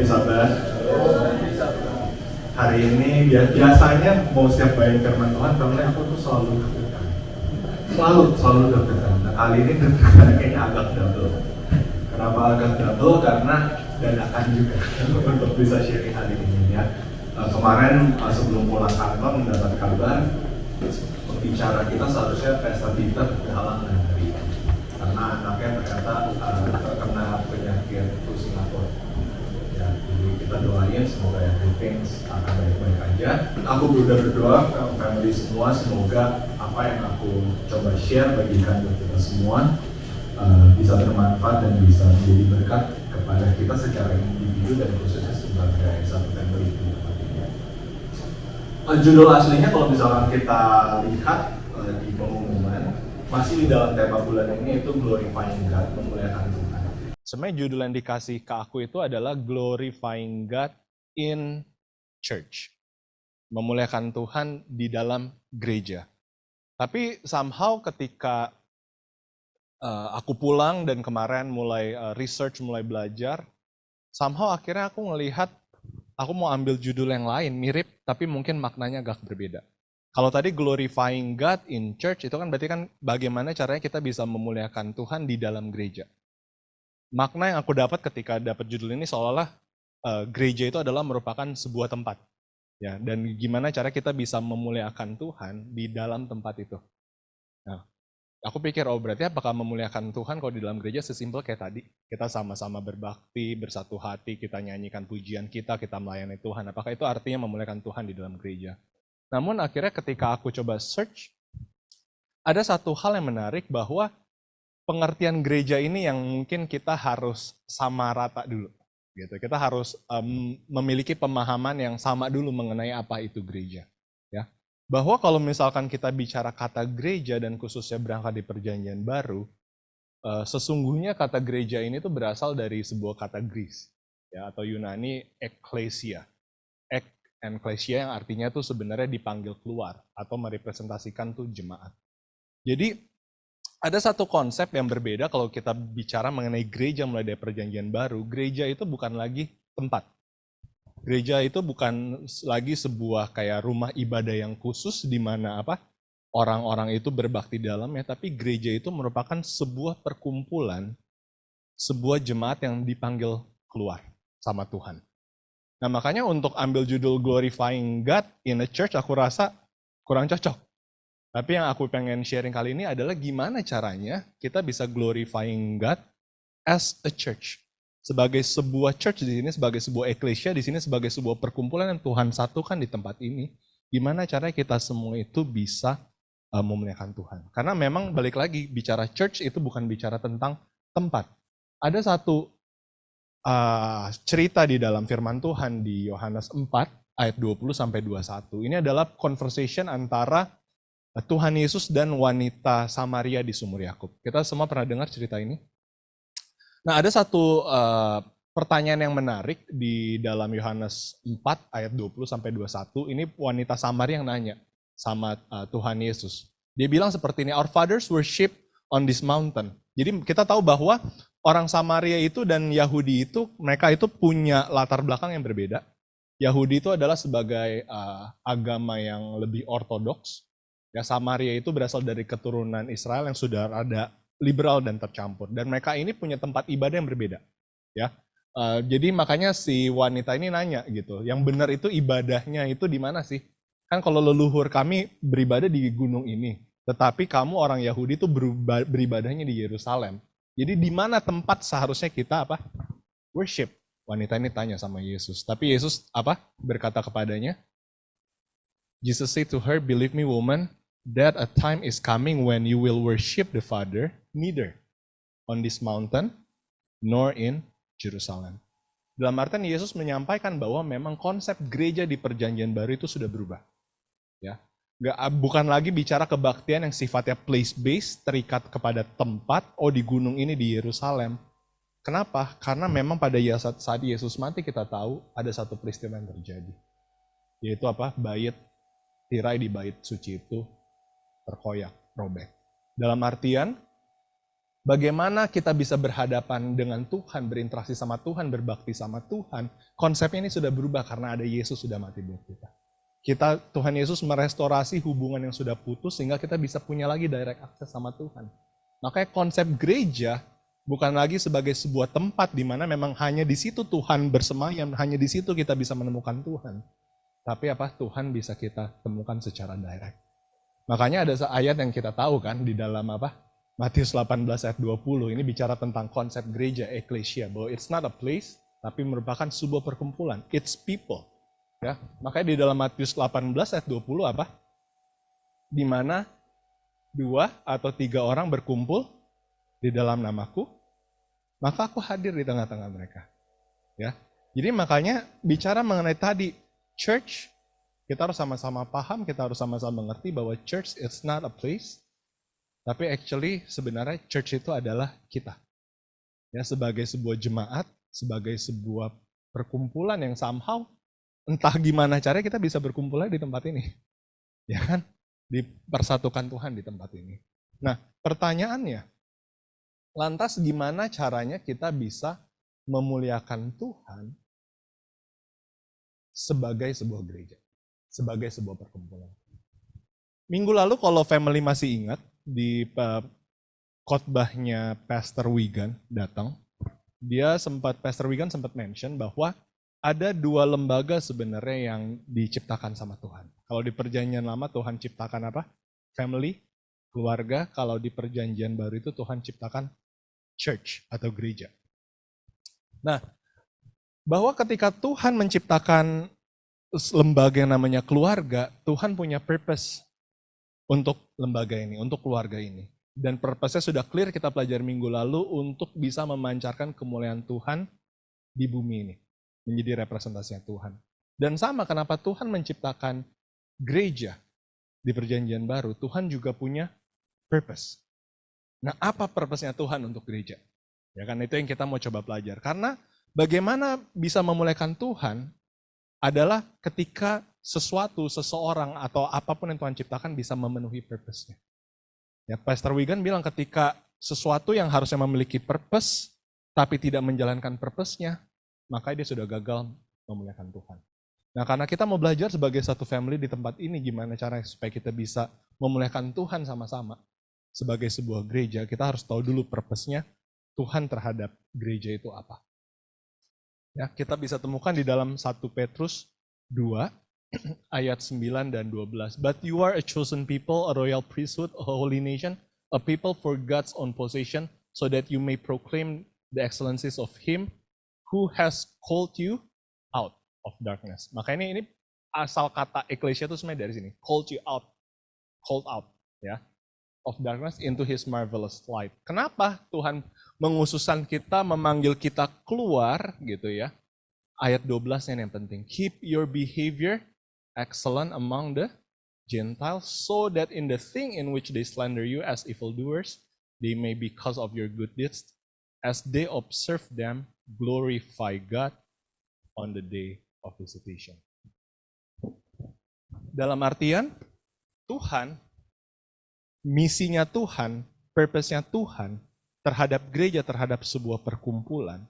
sahabat. Hari ini biasanya mau setiap bayan firman Tuhan, family aku tuh selalu deg-degan. Selalu deg-degan. Nah, kali ini deg-degan kayaknya agak double. Kenapa agak double? Karena dadakan juga untuk bisa sharing hari ini ya. Kemarin sebelum pulang kantor mendapat kabar pembicara kita seharusnya Pastor Peter berhalangan hari ini karena anaknya ternyata terkena penyakit flu Singapura. Ya, jadi kita doain semoga everything akan baik-baik aja. Aku udah berdoa ke family semua, semoga apa yang aku coba share bagikan ke kita semua bisa bermanfaat dan bisa menjadi berkat kepada kita secara individu dan khususnya sebagai satu family di tempat ini. Judul aslinya kalau misalkan kita lihat di pengumuman masih di dalam tema bulan ini itu Glorifying God, memuliakan Tuhan. Sebenarnya judul yang dikasih ke aku itu adalah Glorifying God in Church. Memuliakan Tuhan di dalam gereja. Tapi somehow ketika aku pulang dan kemarin mulai research, mulai belajar, somehow akhirnya aku ngelihat aku mau ambil judul yang lain, mirip tapi mungkin maknanya agak berbeda. Kalau tadi Glorifying God in Church itu kan berarti kan bagaimana caranya kita bisa memuliakan Tuhan di dalam gereja. Makna yang aku dapat ketika dapat judul ini seolah-olah gereja itu adalah merupakan sebuah tempat. Ya, dan gimana cara kita bisa memuliakan Tuhan di dalam tempat itu. Nah, aku pikir, oh berarti apakah memuliakan Tuhan kalau di dalam gereja sesimpel kayak tadi. Kita sama-sama berbakti, bersatu hati, kita nyanyikan pujian kita melayani Tuhan. Apakah itu artinya memuliakan Tuhan di dalam gereja? Namun akhirnya ketika aku coba search, ada satu hal yang menarik bahwa pengertian gereja ini yang mungkin kita harus sama rata dulu. Gitu. Kita harus memiliki pemahaman yang sama dulu mengenai apa itu gereja. Ya. Bahwa kalau misalkan kita bicara kata gereja dan khususnya berangkat di perjanjian baru, sesungguhnya kata gereja ini tuh berasal dari sebuah kata Greece, ya, atau Yunani ekklesia. Ekklesia yang artinya tuh sebenarnya dipanggil keluar atau merepresentasikan tuh jemaat. Jadi ada satu konsep yang berbeda kalau kita bicara mengenai gereja mulai dari perjanjian baru. Gereja itu bukan lagi tempat. Gereja itu bukan lagi sebuah kayak rumah ibadah yang khusus di mana orang-orang itu berbakti dalamnya, tapi gereja itu merupakan sebuah perkumpulan, sebuah jemaat yang dipanggil keluar sama Tuhan. Nah, makanya untuk ambil judul Glorifying God in a Church aku rasa kurang cocok. Tapi yang aku pengen sharing kali ini adalah gimana caranya kita bisa glorifying God as a church. Sebagai sebuah church di sini, sebagai sebuah eklesia di sini, sebagai sebuah perkumpulan yang Tuhan satukan di tempat ini. Gimana caranya kita semua itu bisa memuliakan Tuhan. Karena memang balik lagi, bicara church itu bukan bicara tentang tempat. Ada satu cerita di dalam firman Tuhan di Yohanes 4 ayat 20-21. Ini adalah conversation antara Tuhan Yesus dan wanita Samaria di Sumur Yakub. Kita semua pernah dengar cerita ini? Nah, ada satu pertanyaan yang menarik di dalam Yohanes 4 ayat 20-21. Ini wanita Samaria yang nanya sama Tuhan Yesus. Dia bilang seperti ini, "Our fathers worship on this mountain." Jadi kita tahu bahwa orang Samaria itu dan Yahudi itu, mereka itu punya latar belakang yang berbeda. Yahudi itu adalah sebagai agama yang lebih ortodoks. Ya, Samaria itu berasal dari keturunan Israel yang sudah ada liberal dan tercampur. Dan mereka ini punya tempat ibadah yang berbeda. Ya, jadi makanya si wanita ini nanya gitu, yang benar itu ibadahnya itu di mana sih? Kan kalau leluhur kami beribadah di gunung ini, tetapi kamu orang Yahudi itu beribadahnya di Yerusalem. Jadi di mana tempat seharusnya kita worship? Wanita ini tanya sama Yesus. Tapi Yesus berkata kepadanya, Jesus said to her, "Believe me, woman, that a time is coming when you will worship the Father, neither on this mountain, nor in Jerusalem." Dalam artian Yesus menyampaikan bahwa memang konsep gereja di perjanjian baru itu sudah berubah. Ya, bukan lagi bicara kebaktian yang sifatnya place-based, terikat kepada tempat, di gunung ini di Yerusalem. Kenapa? Karena memang pada saat Yesus mati kita tahu ada satu peristiwa yang terjadi. Yaitu tirai di bait suci itu terkoyak, robek. Dalam artian, Bagaimana kita bisa berhadapan dengan Tuhan, berinteraksi sama Tuhan, berbakti sama Tuhan. Konsepnya ini sudah berubah karena ada Yesus sudah mati buat kita. Tuhan Yesus merestorasi hubungan yang sudah putus sehingga kita bisa punya lagi direct access sama Tuhan. Makanya konsep gereja bukan lagi sebagai sebuah tempat di mana memang hanya di situ Tuhan bersemayam, hanya di situ kita bisa menemukan Tuhan. Tapi Tuhan bisa kita temukan secara direct. Makanya ada ayat yang kita tahu kan di dalam Matius 18 ayat 20. Ini bicara tentang konsep gereja, eklesia, bahwa it's not a place, tapi merupakan sebuah perkumpulan. It's people. Ya, makanya di dalam Matius 18 ayat 20 di mana 2 atau 3 orang berkumpul di dalam namaku, maka aku hadir di tengah-tengah mereka. Ya. Jadi makanya bicara mengenai tadi, church, kita harus sama-sama paham, kita harus sama-sama mengerti bahwa church it's not a place, tapi actually sebenarnya church itu adalah kita. Ya, sebagai sebuah jemaat, sebagai sebuah perkumpulan yang somehow, entah gimana caranya kita bisa berkumpulnya di tempat ini. Ya kan? Dipersatukan Tuhan di tempat ini. Nah, pertanyaannya, lantas gimana caranya kita bisa memuliakan Tuhan sebagai sebuah gereja, sebagai sebuah perkumpulan? Minggu lalu kalau family masih ingat, di khotbahnya Pastor Wigan datang, Pastor Wigan sempat mention bahwa ada 2 lembaga sebenarnya yang diciptakan sama Tuhan. Kalau di perjanjian lama Tuhan ciptakan apa? Family, keluarga. Kalau di perjanjian baru itu Tuhan ciptakan church atau gereja. Nah, bahwa ketika Tuhan menciptakan lembaga yang namanya keluarga, Tuhan punya purpose untuk lembaga ini, untuk keluarga ini. Dan purpose-nya sudah clear, kita pelajari minggu lalu, untuk bisa memancarkan kemuliaan Tuhan di bumi ini. Menjadi representasinya Tuhan. Dan sama kenapa Tuhan menciptakan gereja di perjanjian baru, Tuhan juga punya purpose. Nah, apa purpose-nya Tuhan untuk gereja? Ya kan, itu yang kita mau coba pelajar. Karena bagaimana bisa memuliakan Tuhan adalah ketika seseorang atau apapun yang Tuhan ciptakan bisa memenuhi purpose-nya. Ya, Pastor Wigan bilang ketika sesuatu yang harusnya memiliki purpose, tapi tidak menjalankan purpose-nya, maka dia sudah gagal memuliakan Tuhan. Nah, karena kita mau belajar sebagai satu family di tempat ini, gimana caranya supaya kita bisa memuliakan Tuhan sama-sama. Sebagai sebuah gereja, kita harus tahu dulu purpose-nya Tuhan terhadap gereja itu apa. Ya, kita bisa temukan di dalam 1 Petrus 2, ayat 9 dan 12. But you are a chosen people, a royal priesthood, a holy nation, a people for God's own possession, so that you may proclaim the excellencies of Him who has called you out of darkness. Makanya ini asal kata eklesia itu sebenarnya dari sini. Called out, ya, of darkness into His marvelous light. Kenapa Tuhan mengususkan kita, memanggil kita keluar, gitu ya? Ayat 12 yang penting. Keep your behavior excellent among the Gentiles, so that in the thing in which they slander you as evildoers, they may, because of your good deeds, as they observe them, glorify God on the day of visitation. Dalam artian, Tuhan, misinya Tuhan, purpose-nya Tuhan terhadap gereja, terhadap sebuah perkumpulan,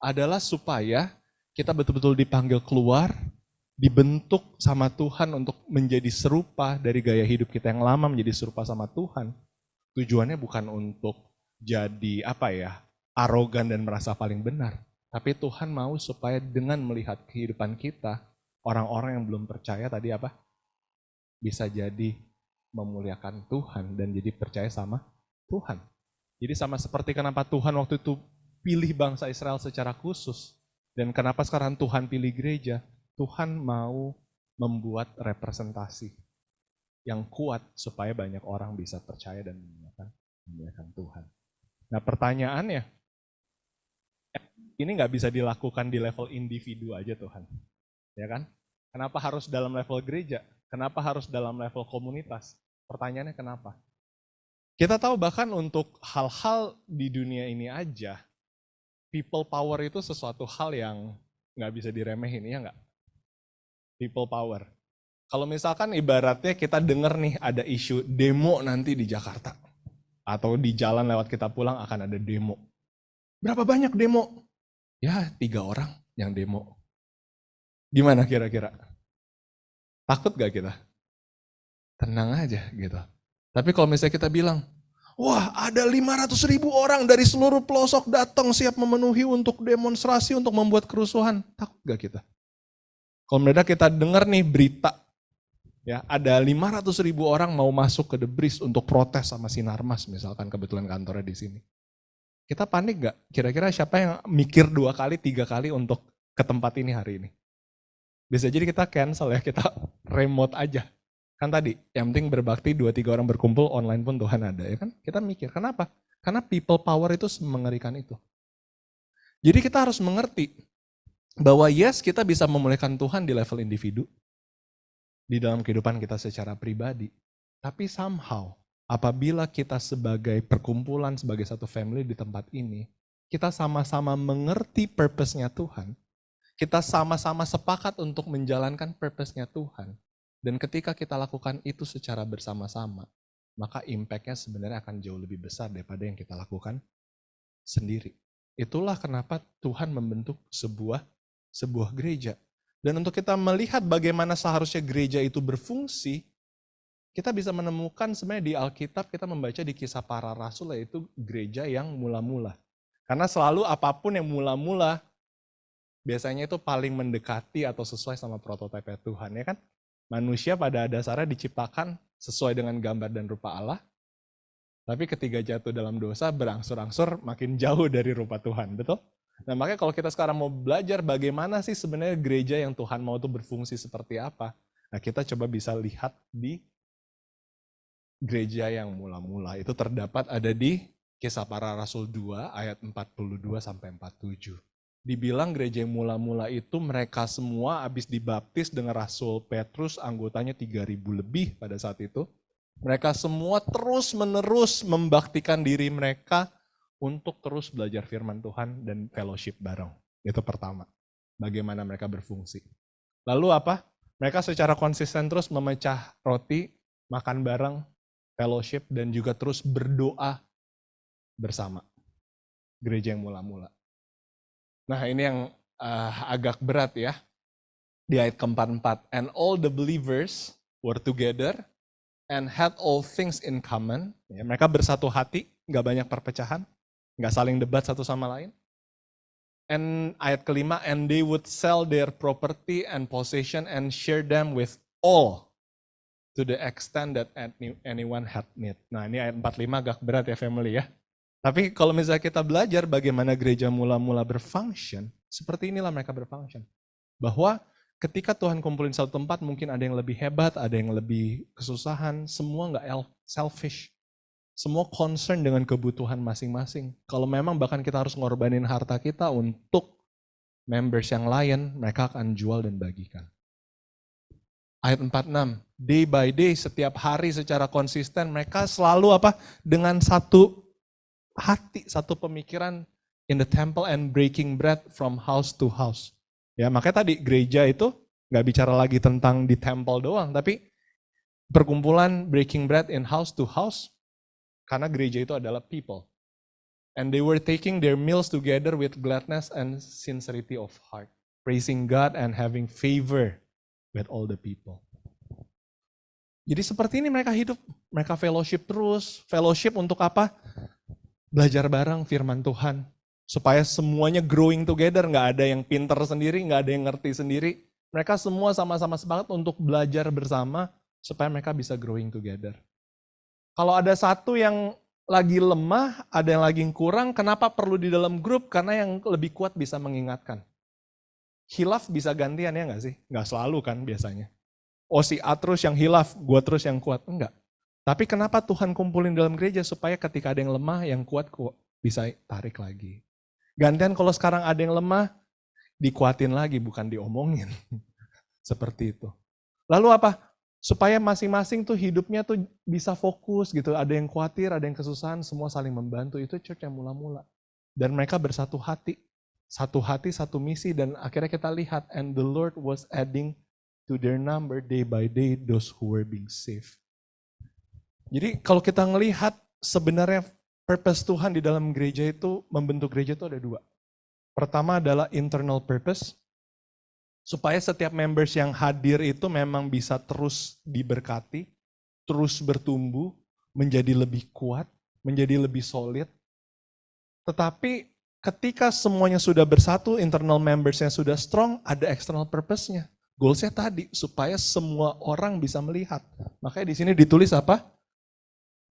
adalah supaya kita betul-betul dipanggil keluar, dibentuk sama Tuhan untuk menjadi serupa dari gaya hidup kita yang lama, menjadi serupa sama Tuhan. Tujuannya bukan untuk jadi arogan dan merasa paling benar. Tapi Tuhan mau supaya dengan melihat kehidupan kita, orang-orang yang belum percaya tadi bisa jadi memuliakan Tuhan dan jadi percaya sama Tuhan. Jadi sama seperti kenapa Tuhan waktu itu pilih bangsa Israel secara khusus. Dan kenapa sekarang Tuhan pilih gereja? Tuhan mau membuat representasi yang kuat supaya banyak orang bisa percaya dan memuliakan Tuhan. Nah, pertanyaannya, ini nggak bisa dilakukan di level individu aja Tuhan, ya kan? Kenapa harus dalam level gereja? Kenapa harus dalam level komunitas? Pertanyaannya kenapa? Kita tahu bahkan untuk hal-hal di dunia ini aja, people power itu sesuatu hal yang nggak bisa diremehin, ya nggak? People power. Kalau misalkan ibaratnya kita dengar nih ada isu demo nanti di Jakarta. atau di jalan lewat kita pulang akan ada demo. Berapa banyak demo? Ya 3 orang yang demo. Gimana kira-kira? Takut gak kita? Tenang aja gitu. Tapi kalau misalnya kita bilang, wah ada 500.000 orang dari seluruh pelosok datang siap memenuhi untuk demonstrasi, untuk membuat kerusuhan. Takut gak kita? Kalau mendadak kita dengar nih berita, ya ada 500.000 orang mau masuk ke The Breeze untuk protes sama Sinarmas, misalkan kebetulan kantornya di sini. Kita panik gak? Kira-kira siapa yang mikir 2 kali, 3 kali untuk ke tempat ini hari ini? Bisa jadi kita cancel ya, kita remote aja. Kan tadi, yang penting berbakti 2-3 orang berkumpul, online pun Tuhan ada. Ya kan? Kita mikir, kenapa? Karena people power itu mengerikan itu. Jadi kita harus mengerti bahwa yes, kita bisa memuliakan Tuhan di level individu, di dalam kehidupan kita secara pribadi. Tapi somehow, apabila kita sebagai perkumpulan, sebagai satu family di tempat ini, kita sama-sama mengerti purpose-nya Tuhan, kita sama-sama sepakat untuk menjalankan purpose-nya Tuhan, dan ketika kita lakukan itu secara bersama-sama, maka impact-nya sebenarnya akan jauh lebih besar daripada yang kita lakukan sendiri. Itulah kenapa Tuhan membentuk sebuah gereja. Dan untuk kita melihat bagaimana seharusnya gereja itu berfungsi, kita bisa menemukan sebenarnya di Alkitab, kita membaca di Kisah Para Rasul, yaitu gereja yang mula-mula. Karena selalu apapun yang mula-mula, biasanya itu paling mendekati atau sesuai sama prototipe Tuhan, ya kan? Manusia pada dasarnya diciptakan sesuai dengan gambar dan rupa Allah, tapi ketika jatuh dalam dosa, berangsur-angsur makin jauh dari rupa Tuhan, betul? Nah makanya kalau kita sekarang mau belajar bagaimana sih sebenarnya gereja yang Tuhan mau itu berfungsi seperti apa, nah kita coba bisa lihat di gereja yang mula-mula. Itu terdapat ada di Kisah Para Rasul 2 ayat 42-47. Dibilang gereja yang mula-mula itu mereka semua habis dibaptis dengan Rasul Petrus, anggotanya 3.000 lebih pada saat itu. Mereka semua terus-menerus membaktikan diri mereka untuk terus belajar firman Tuhan dan fellowship bareng. Itu pertama. Bagaimana mereka berfungsi. Lalu apa? Mereka secara konsisten terus memecah roti, makan bareng, fellowship, dan juga terus berdoa bersama. Gereja yang mula-mula. Nah ini yang agak berat ya. Di ayat ke-44. And all the believers were together and had all things in common. Ya, mereka bersatu hati, gak banyak perpecahan. Nggak saling debat satu sama lain. And ayat kelima, and they would sell their property and possession and share them with all to the extent that anyone had need. Nah ini ayat 45 agak berat ya family ya. Tapi kalau misalnya kita belajar bagaimana gereja mula-mula berfunction, seperti inilah mereka berfunction. Bahwa ketika Tuhan kumpulin satu tempat, mungkin ada yang lebih hebat, ada yang lebih kesusahan, semua nggak selfish. Semua concern dengan kebutuhan masing-masing. Kalau memang bahkan kita harus ngorbanin harta kita untuk members yang lain, mereka akan jual dan bagikan. Ayat 46, day by day, setiap hari secara konsisten, mereka selalu apa? Dengan satu hati, satu pemikiran in the temple and breaking bread from house to house. Ya, makanya tadi gereja itu nggak bicara lagi tentang di temple doang, tapi perkumpulan breaking bread in house to house. Karena gereja itu adalah people. And they were taking their meals together with gladness and sincerity of heart. Praising God and having favor with all the people. Jadi seperti ini mereka hidup. Mereka fellowship terus. Fellowship untuk apa? Belajar bareng firman Tuhan. Supaya semuanya growing together. Nggak ada yang pinter sendiri, nggak ada yang ngerti sendiri. Mereka semua sama-sama semangat untuk belajar bersama. Supaya mereka bisa growing together. Kalau ada satu yang lagi lemah, ada yang lagi kurang, kenapa perlu di dalam grup? Karena yang lebih kuat bisa mengingatkan. Hilaf bisa gantian ya nggak sih? Nggak selalu kan biasanya. Oh si A terus yang hilaf, gue terus yang kuat. Enggak. Tapi kenapa Tuhan kumpulin dalam gereja? Supaya ketika ada yang lemah, yang kuat kok bisa tarik lagi. Gantian kalau sekarang ada yang lemah, dikuatin lagi, bukan diomongin. Seperti itu. Lalu apa? Supaya masing-masing tuh hidupnya tuh bisa fokus gitu. Ada yang khawatir, ada yang kesusahan, semua saling membantu. Itu church yang mula-mula. Dan mereka bersatu hati. Satu hati, satu misi. Dan akhirnya kita lihat, and the Lord was adding to their number day by day those who were being saved. Jadi kalau kita ngelihat sebenarnya purpose Tuhan di dalam gereja itu, membentuk gereja itu ada dua. Pertama adalah internal purpose, supaya setiap members yang hadir itu memang bisa terus diberkati, terus bertumbuh, menjadi lebih kuat, menjadi lebih solid. Tetapi ketika semuanya sudah bersatu, internal membersnya sudah strong, ada external purpose-nya. Goals-nya tadi, supaya semua orang bisa melihat. Makanya di sini ditulis apa?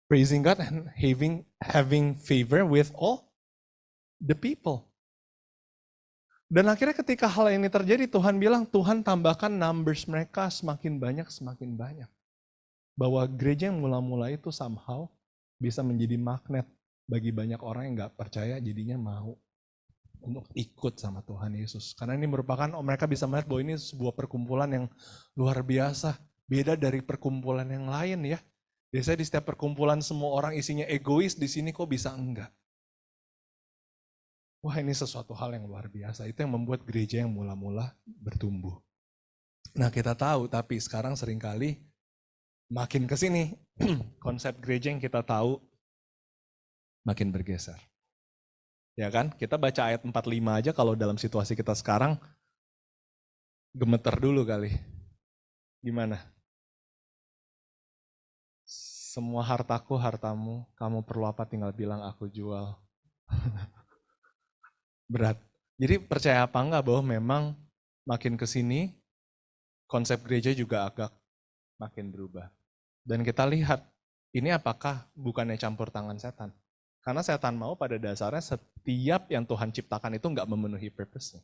Praising God and having favor with all the people. Dan akhirnya ketika hal ini terjadi, Tuhan bilang, Tuhan tambahkan numbers mereka semakin banyak, semakin banyak. Bahwa gereja yang mula-mula itu somehow bisa menjadi magnet bagi banyak orang yang gak percaya, jadinya mau untuk ikut sama Tuhan Yesus. Karena ini merupakan, mereka bisa melihat bahwa ini sebuah perkumpulan yang luar biasa. Beda dari perkumpulan yang lain ya. Biasanya di setiap perkumpulan semua orang isinya egois, di sini kok bisa enggak. Wah, ini sesuatu hal yang luar biasa. Itu yang membuat gereja yang mula-mula bertumbuh. Nah, kita tahu, tapi sekarang seringkali makin ke sini konsep gereja yang kita tahu makin bergeser. Ya kan? Kita baca ayat 45 aja kalau dalam situasi kita sekarang gemeter dulu kali. Gimana? Semua hartaku, hartamu, kamu perlu apa tinggal bilang aku jual. Berat. Jadi percaya apa enggak bahwa memang makin ke sini konsep gereja juga agak makin berubah. Dan kita lihat ini apakah bukannya campur tangan setan? Karena setan mau pada dasarnya setiap yang Tuhan ciptakan itu enggak memenuhi purpose-nya.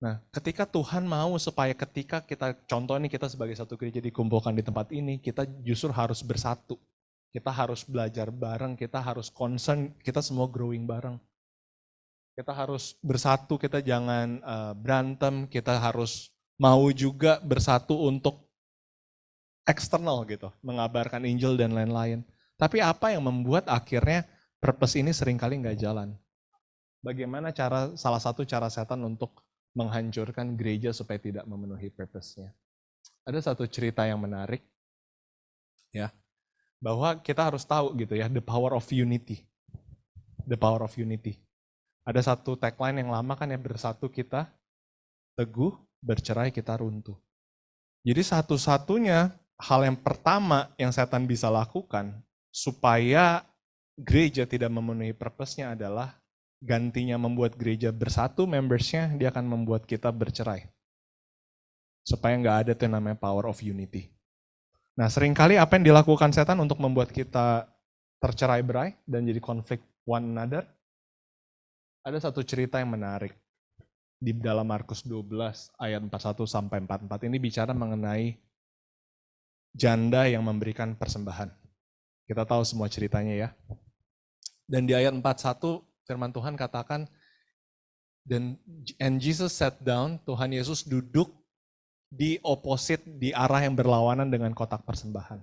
Nah, ketika Tuhan mau supaya ketika kita, contoh nih kita sebagai satu gereja dikumpulkan di tempat ini, kita justru harus bersatu. Kita harus belajar bareng, kita harus concern, kita semua growing bareng. Kita harus bersatu, kita jangan berantem, kita harus mau juga bersatu untuk eksternal gitu, mengabarkan Injil dan lain-lain. Tapi apa yang membuat akhirnya purpose ini seringkali nggak jalan? Bagaimana salah satu cara setan untuk menghancurkan gereja supaya tidak memenuhi purpose-nya? Ada satu cerita yang menarik, ya, bahwa kita harus tahu gitu ya, the power of unity. The power of unity. Ada satu tagline yang lama kan ya, bersatu kita teguh, bercerai kita runtuh. Jadi satu-satunya hal yang pertama yang setan bisa lakukan supaya gereja tidak memenuhi purpose-nya adalah gantinya membuat gereja bersatu membersnya, dia akan membuat kita bercerai. Supaya nggak ada tuh namanya power of unity. Nah seringkali apa yang dilakukan setan untuk membuat kita tercerai-berai dan jadi konflik one another? Ada satu cerita yang menarik. Di dalam Markus 12 ayat 41 sampai 44 ini bicara mengenai janda yang memberikan persembahan. Kita tahu semua ceritanya ya. Dan di ayat 41 firman Tuhan katakan, and Jesus sat down, Tuhan Yesus duduk di opposite, di arah yang berlawanan dengan kotak persembahan.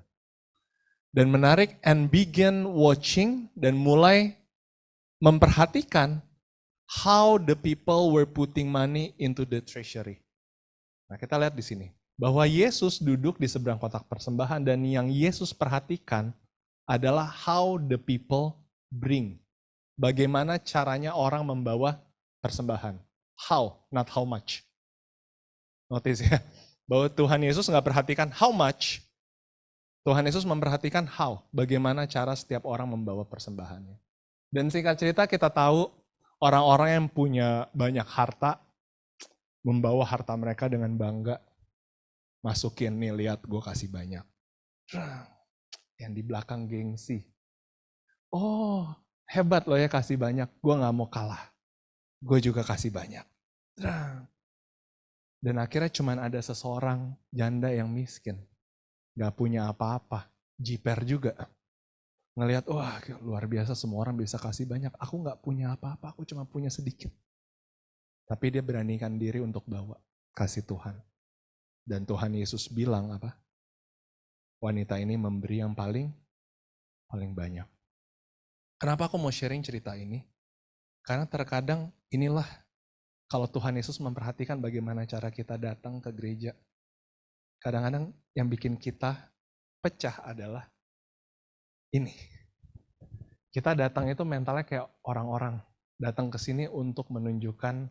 Dan menarik, and began watching, dan mulai memperhatikan how the people were putting money into the treasury. Nah kita lihat di sini, bahwa Yesus duduk di seberang kotak persembahan dan yang Yesus perhatikan adalah how the people bring. Bagaimana caranya orang membawa persembahan. How, not how much. Notice ya, bahwa Tuhan Yesus nggak perhatikan how much. Tuhan Yesus memperhatikan how, bagaimana cara setiap orang membawa persembahannya. Dan singkat cerita kita tahu, orang-orang yang punya banyak harta, membawa harta mereka dengan bangga, masukin nih, lihat gue kasih banyak. Yang di belakang gengsi. Oh, hebat loh ya kasih banyak, gue gak mau kalah. Gue juga kasih banyak. Dan akhirnya cuma ada seseorang janda yang miskin. Gak punya apa-apa, jiper juga. Ngelihat, wah luar biasa semua orang bisa kasih banyak. Aku gak punya apa-apa, aku cuma punya sedikit. Tapi dia beranikan diri untuk bawa kasih Tuhan. Dan Tuhan Yesus bilang apa? Wanita ini memberi yang paling banyak. Kenapa aku mau sharing cerita ini? Karena terkadang inilah kalau Tuhan Yesus memperhatikan bagaimana cara kita datang ke gereja. Kadang-kadang yang bikin kita pecah adalah ini. Kita datang itu mentalnya kayak orang-orang. Datang ke sini untuk menunjukkan,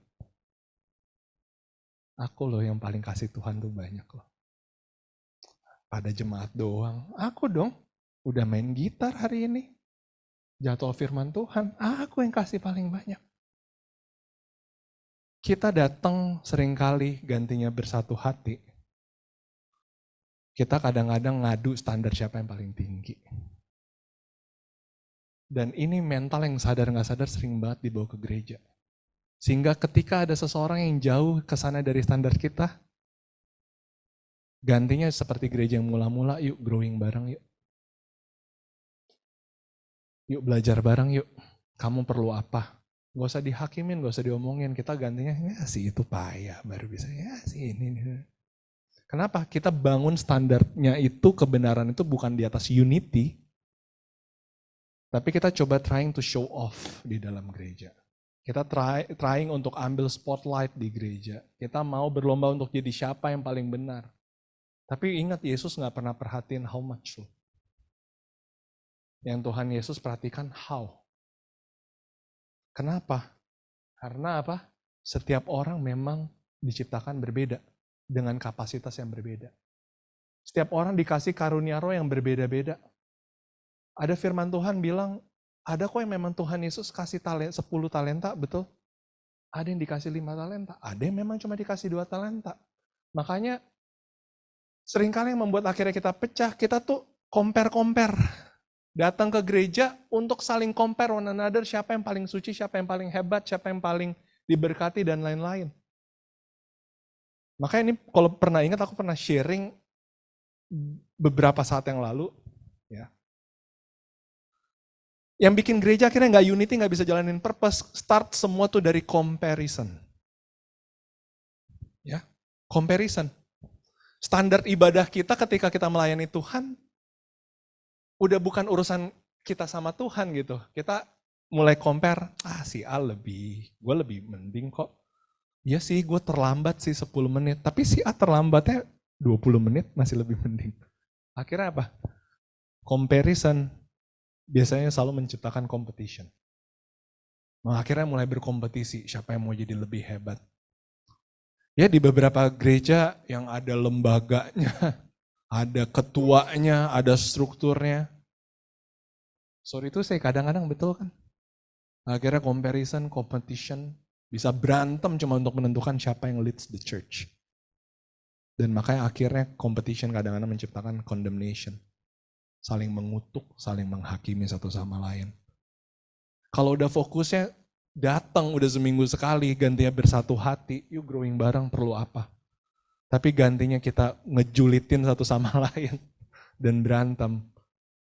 aku loh yang paling kasih Tuhan tuh banyak loh. Pada jemaat doang. Aku dong, udah main gitar hari ini. Jadwal firman Tuhan, aku yang kasih paling banyak. Kita datang seringkali gantinya bersatu hati. Kita kadang-kadang ngadu standar siapa yang paling tinggi. Dan ini mental yang sadar nggak sadar sering banget dibawa ke gereja. Sehingga ketika ada seseorang yang jauh ke sana dari standar kita, gantinya seperti gereja yang mula-mula, yuk growing bareng yuk. Yuk belajar bareng yuk. Kamu perlu apa? Gak usah dihakimin, gak usah diomongin. Kita gantinya, ya sih itu payah baru bisa. Ya sih ini. Kenapa? Kita bangun standarnya itu, kebenaran itu bukan di atas unity. Tapi kita coba trying to show off di dalam gereja. Kita trying untuk ambil spotlight di gereja. Kita mau berlomba untuk jadi siapa yang paling benar. Tapi ingat, Yesus gak pernah perhatiin how much loh. Yang Tuhan Yesus perhatikan how. Kenapa? Karena apa? Setiap orang memang diciptakan berbeda dengan kapasitas yang berbeda. Setiap orang dikasih karunia roh yang berbeda-beda. Ada firman Tuhan bilang, ada kok yang memang Tuhan Yesus kasih 10 talenta, betul? Ada yang dikasih 5 talenta, ada yang memang cuma dikasih 2 talenta. Makanya seringkali yang membuat akhirnya kita pecah, kita tuh compare. Datang ke gereja untuk saling compare one another, siapa yang paling suci, siapa yang paling hebat, siapa yang paling diberkati, dan lain-lain. Makanya ini kalau pernah ingat, aku pernah sharing beberapa saat yang lalu. Ya. Yang bikin gereja akhirnya nggak unity, nggak bisa jalanin purpose, start semua tuh dari comparison. Ya, comparison. Standar ibadah kita ketika kita melayani Tuhan, udah bukan urusan kita sama Tuhan gitu. Kita mulai compare, si A gue lebih mending kok. Iya sih, gue terlambat sih 10 menit. Tapi si A terlambatnya 20 menit masih lebih mending. Akhirnya apa? Comparison biasanya selalu menciptakan competition. Nah, akhirnya mulai berkompetisi, siapa yang mau jadi lebih hebat. Ya di beberapa gereja yang ada lembaganya, ada ketuanya, ada strukturnya. Sorry itu saya kadang-kadang betul kan. Akhirnya comparison, competition, bisa berantem cuma untuk menentukan siapa yang leads the church. Dan makanya akhirnya competition kadang-kadang menciptakan condemnation. Saling mengutuk, saling menghakimi satu sama lain. Kalau udah fokusnya datang udah seminggu sekali, gantinya bersatu hati, yuk growing bareng perlu apa? Tapi gantinya kita ngejulitin satu sama lain dan berantem.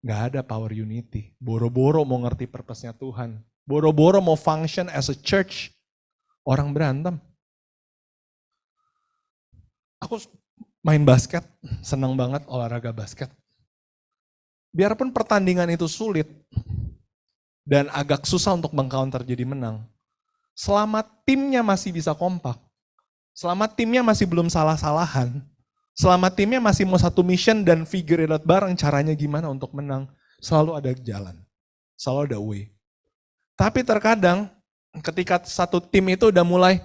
Gak ada power unity. Boro-boro mau ngerti purpose-nya Tuhan. Boro-boro mau function as a church. Orang berantem. Aku main basket, senang banget olahraga basket. Biarpun pertandingan itu sulit dan agak susah untuk meng-counter jadi menang. Selama timnya masih bisa kompak, selama timnya masih belum salah-salahan, selama timnya masih mau satu mission dan figure it out bareng caranya gimana untuk menang, selalu ada jalan, selalu ada way. Tapi terkadang ketika satu tim itu udah mulai,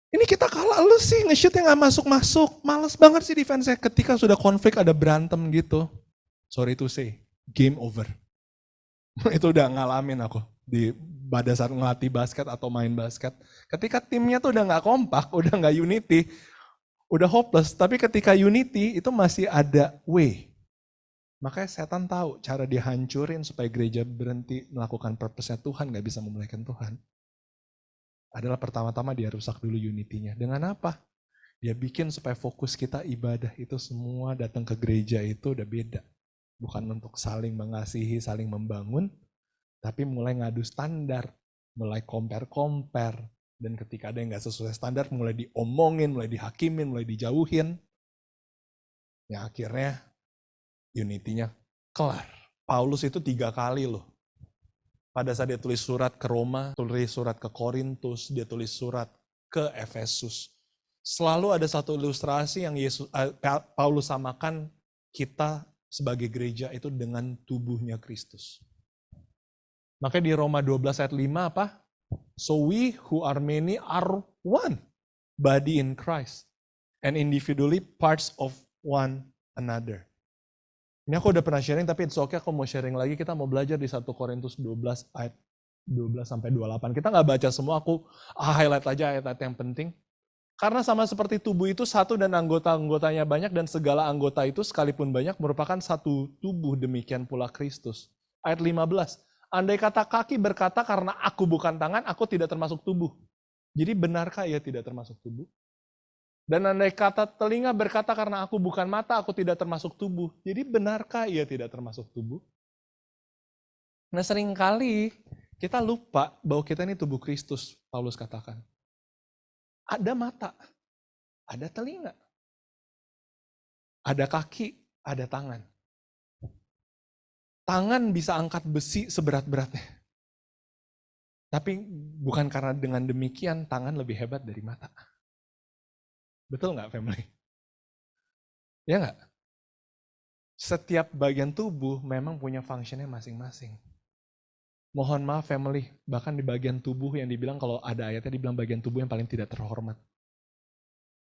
ini kita kalah, lu sih nge-shootnya gak masuk-masuk, males banget sih defense-nya. Ketika sudah konflik ada berantem gitu, sorry to say, game over. Itu udah ngalamin aku pada saat ngelatih basket atau main basket. Ketika timnya tuh udah gak kompak, udah gak unity, udah hopeless. Tapi ketika unity itu masih ada way. Makanya setan tahu cara dihancurin supaya gereja berhenti melakukan purpose-nya Tuhan, gak bisa memuliakan Tuhan. Adalah pertama-tama dia rusak dulu unity-nya. Dengan apa? Dia bikin supaya fokus kita ibadah itu semua datang ke gereja itu udah beda. Bukan untuk saling mengasihi, saling membangun, tapi mulai ngadu standar, mulai compare. Dan ketika ada yang gak sesuai standar, mulai diomongin, mulai dihakimin, mulai dijauhin. Ya akhirnya unity-nya kelar. Paulus itu 3 kali loh. Pada saat dia tulis surat ke Roma, tulis surat ke Korintus, dia tulis surat ke Efesus. Selalu ada satu ilustrasi yang Paulus samakan kita sebagai gereja itu dengan tubuhnya Kristus. Makanya di Roma 12 ayat 5 apa? So we who are many are one body in Christ and individually parts of one another. Ini aku udah pernah sharing tapi it's okay, aku mau sharing lagi. Kita mau belajar di 1 Korintus 12 ayat 12 sampai 28. Kita nggak baca semua, aku highlight aja ayat-ayat yang penting. Karena sama seperti tubuh itu satu dan anggota-anggotanya banyak dan segala anggota itu sekalipun banyak merupakan satu tubuh, demikian pula Kristus. Ayat 15. Andai kata kaki berkata karena aku bukan tangan, aku tidak termasuk tubuh. Jadi benarkah ia tidak termasuk tubuh? Dan andai kata telinga berkata karena aku bukan mata, aku tidak termasuk tubuh. Jadi benarkah ia tidak termasuk tubuh? Nah seringkali kita lupa bahwa kita ini tubuh Kristus, Paulus katakan. Ada mata, ada telinga, ada kaki, ada tangan. Tangan bisa angkat besi seberat-beratnya. Tapi bukan karena dengan demikian tangan lebih hebat dari mata. Betul nggak, family? Ya nggak? Setiap bagian tubuh memang punya fungsinya masing-masing. Mohon maaf family, bahkan di bagian tubuh yang dibilang kalau ada ayatnya dibilang bagian tubuh yang paling tidak terhormat.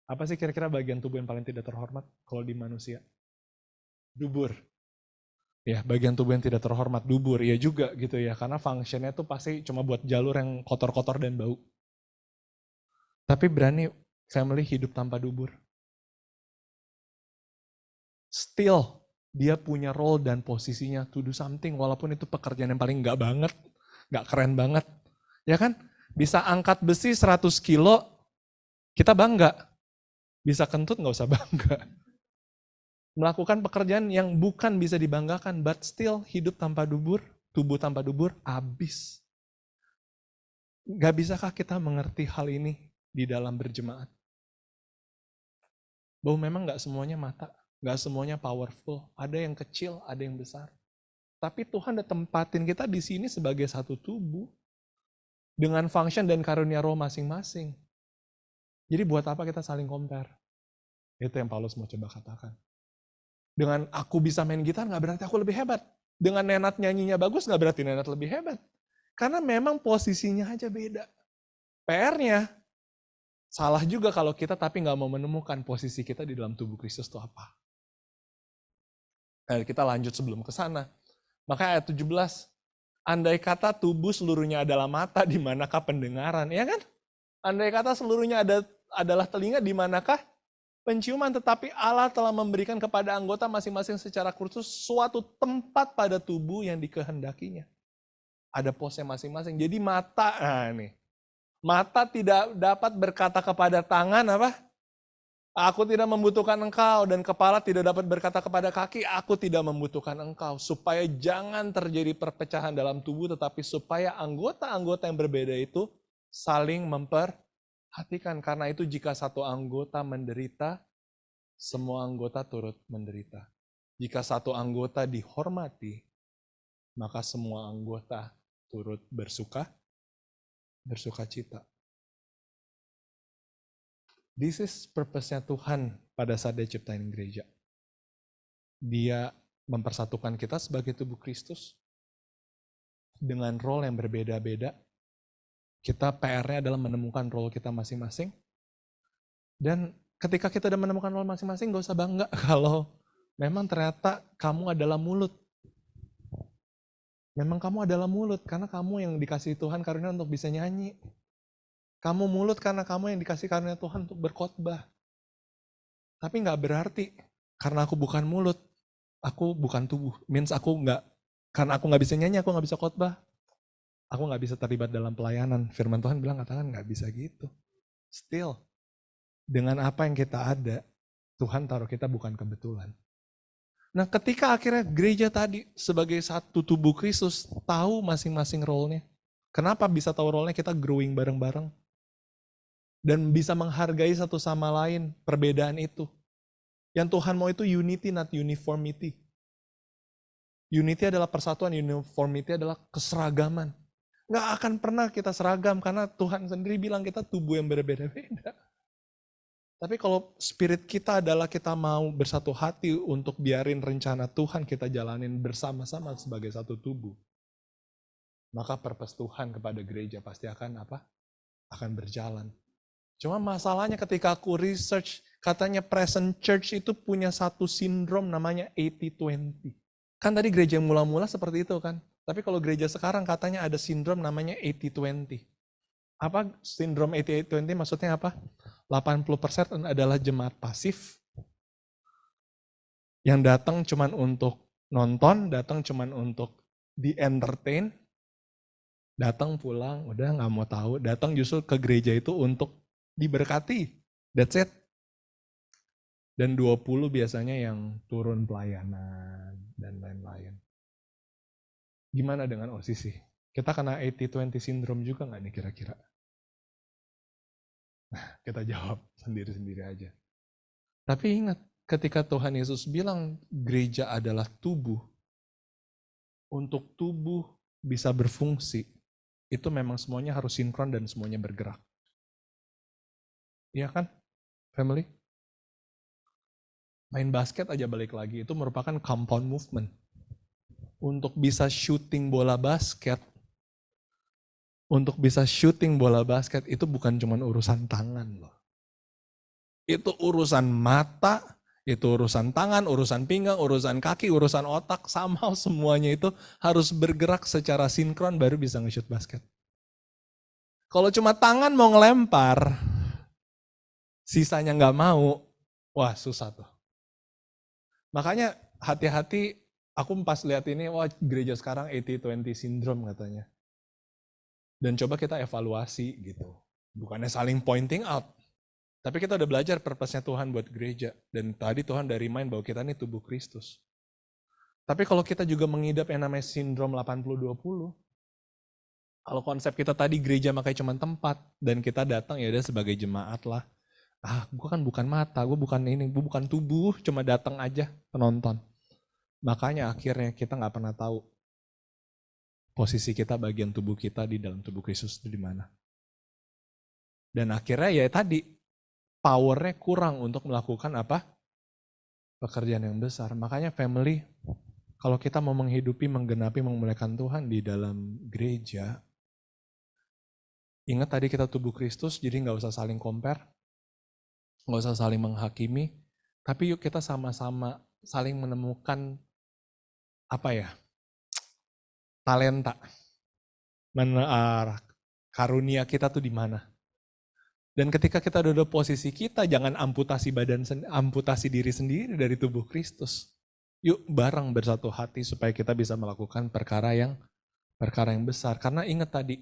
Apa sih kira-kira bagian tubuh yang paling tidak terhormat kalau di manusia? Dubur. Ya, bagian tubuh yang tidak terhormat, dubur. Ya juga gitu ya, karena fungsinya tuh pasti cuma buat jalur yang kotor-kotor dan bau. Tapi berani family hidup tanpa dubur. Still, dia punya role dan posisinya to do something, walaupun itu pekerjaan yang paling nggak banget, nggak keren banget. Ya kan? Bisa angkat besi 100 kilo, kita bangga. Bisa kentut nggak usah bangga. Melakukan pekerjaan yang bukan bisa dibanggakan, but still hidup tanpa dubur, tubuh tanpa dubur, habis. Nggak bisakah kita mengerti hal ini di dalam berjemaat? Bahwa memang nggak semuanya mata. Gak semuanya powerful, ada yang kecil, ada yang besar. Tapi Tuhan udah tempatin kita di sini sebagai satu tubuh dengan function dan karunia roh masing-masing. Jadi buat apa kita saling compare? Itu yang Paulus mau coba katakan. Dengan aku bisa main gitar gak berarti aku lebih hebat. Dengan Nenat nyanyinya bagus gak berarti Nenat lebih hebat. Karena memang posisinya aja beda. PR-nya salah juga kalau kita tapi gak mau menemukan posisi kita di dalam tubuh Kristus itu apa. Nah, kita lanjut sebelum ke sana. Maka ayat 17, andai kata tubuh seluruhnya adalah mata, di manakah pendengaran? Ya kan? Andai kata seluruhnya adalah telinga, di manakah penciuman? Tetapi Allah telah memberikan kepada anggota masing-masing secara khusus suatu tempat pada tubuh yang dikehendakinya. Ada posnya masing-masing. Jadi mata, nah nih. Mata tidak dapat berkata kepada tangan apa? Aku tidak membutuhkan engkau, dan kepala tidak dapat berkata kepada kaki, aku tidak membutuhkan engkau. Supaya jangan terjadi perpecahan dalam tubuh, tetapi supaya anggota-anggota yang berbeda itu saling memperhatikan. Karena itu jika satu anggota menderita, semua anggota turut menderita. Jika satu anggota dihormati, maka semua anggota turut bersuka cita. This is purpose-nya Tuhan pada saat dia ciptain gereja. Dia mempersatukan kita sebagai tubuh Kristus dengan role yang berbeda-beda. Kita PR-nya adalah menemukan role kita masing-masing. Dan ketika kita udah menemukan role masing-masing, gak usah bangga kalau memang ternyata kamu adalah mulut. Memang kamu adalah mulut karena kamu yang dikasih Tuhan karunia untuk bisa nyanyi. Kamu mulut karena kamu yang dikasih karunia Tuhan untuk berkhotbah. Tapi nggak berarti karena aku bukan mulut, aku bukan tubuh. Means aku nggak, karena aku nggak bisa nyanyi, aku nggak bisa khotbah. Aku nggak bisa terlibat dalam pelayanan. Firman Tuhan bilang katakan nggak bisa gitu. Still, dengan apa yang kita ada, Tuhan taruh kita bukan kebetulan. Nah ketika akhirnya gereja tadi sebagai satu tubuh Kristus tahu masing-masing role-nya. Kenapa bisa tahu role-nya? Kita growing bareng-bareng. Dan bisa menghargai satu sama lain perbedaan itu. Yang Tuhan mau itu unity, not uniformity. Unity adalah persatuan, uniformity adalah keseragaman. Nggak akan pernah kita seragam karena Tuhan sendiri bilang kita tubuh yang berbeda-beda. Tapi kalau spirit kita adalah kita mau bersatu hati untuk biarin rencana Tuhan kita jalanin bersama-sama sebagai satu tubuh, maka purpose Tuhan kepada gereja pasti akan apa? Akan berjalan. Cuma masalahnya ketika aku research, katanya present church itu punya satu sindrom namanya 80-20. Kan tadi gereja yang mula-mula seperti itu kan. Tapi kalau gereja sekarang katanya ada sindrom namanya 80-20. Apa sindrom 80-20 maksudnya apa? 80% adalah jemaat pasif. Yang datang cuman untuk nonton, datang cuman untuk di-entertain. Datang pulang, udah nggak mau tahu. Datang justru ke gereja itu untuk diberkati. That's it. Dan 20 biasanya yang turun pelayanan dan lain-lain. Gimana dengan OCC? Kita kena 80-20 syndrome juga nggak nih kira-kira? Nah, kita jawab sendiri-sendiri aja. Tapi ingat, ketika Tuhan Yesus bilang gereja adalah tubuh, untuk tubuh bisa berfungsi, itu memang semuanya harus sinkron dan semuanya bergerak. Iya kan, family? Main basket aja balik lagi, itu merupakan compound movement. Untuk bisa shooting bola basket, itu bukan cuma urusan tangan loh. Itu urusan mata, itu urusan tangan, urusan pinggang, urusan kaki, urusan otak, somehow semuanya itu harus bergerak secara sinkron baru bisa nge-shoot basket. Kalau cuma tangan mau ngelempar, sisanya nggak mau, wah susah tuh. Makanya hati-hati, aku pas lihat ini, wah gereja sekarang 80-20 syndrome katanya. Dan coba kita evaluasi gitu. Bukannya saling pointing out. Tapi kita udah belajar purpose-nya Tuhan buat gereja. Dan tadi Tuhan udah remind bahwa kita ini tubuh Kristus. Tapi kalau kita juga mengidap yang namanya sindrom 80-20, kalau konsep kita tadi gereja makanya cuma tempat, dan kita datang ya udah sebagai jemaat lah. Gue kan bukan mata, gue bukan tubuh, cuma datang aja penonton. Makanya akhirnya kita nggak pernah tahu posisi kita, bagian tubuh kita di dalam tubuh Kristus itu di mana. Dan akhirnya ya tadi, powernya kurang untuk melakukan apa? Pekerjaan yang besar. Makanya family, kalau kita mau menghidupi, menggenapi, memuliakan Tuhan di dalam gereja, ingat tadi kita tubuh Kristus, jadi nggak usah saling compare, nggak usah saling menghakimi, tapi yuk kita sama-sama saling menemukan talenta, karunia kita tuh di mana. Dan ketika kita udah posisi kita, jangan amputasi diri sendiri dari tubuh Kristus. Yuk bareng bersatu hati supaya kita bisa melakukan perkara yang besar. Karena ingat tadi,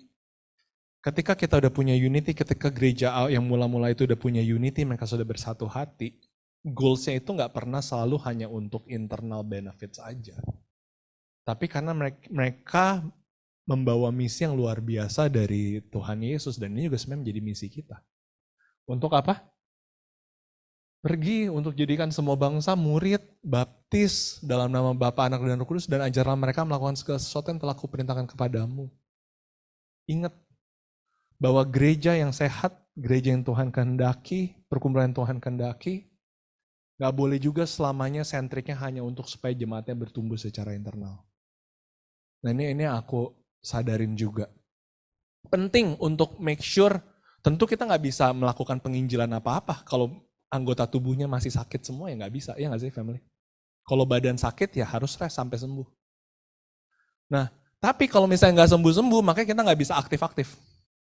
ketika kita udah punya unity, ketika gereja yang mula-mula itu udah punya unity, mereka sudah bersatu hati, goals-nya itu gak pernah selalu hanya untuk internal benefits aja. Tapi karena mereka membawa misi yang luar biasa dari Tuhan Yesus, dan ini juga sebenarnya menjadi misi kita. Untuk apa? Pergi untuk jadikan semua bangsa murid, baptis dalam nama Bapa, Anak, dan Roh Kudus, dan ajarlah mereka melakukan segala sesuatu yang telah kuperintahkan kepadamu. Ingat bahwa gereja yang sehat, gereja yang Tuhan kehendaki, perkumpulan yang Tuhan kehendaki, gak boleh juga selamanya sentriknya hanya untuk supaya jemaatnya bertumbuh secara internal. Nah ini aku sadarin juga. Penting untuk make sure, tentu kita gak bisa melakukan penginjilan apa-apa kalau anggota tubuhnya masih sakit semua, ya gak bisa, ya gak sih family? Kalau badan sakit ya harus rest sampai sembuh. Nah, tapi kalau misalnya gak sembuh-sembuh, makanya kita gak bisa aktif-aktif.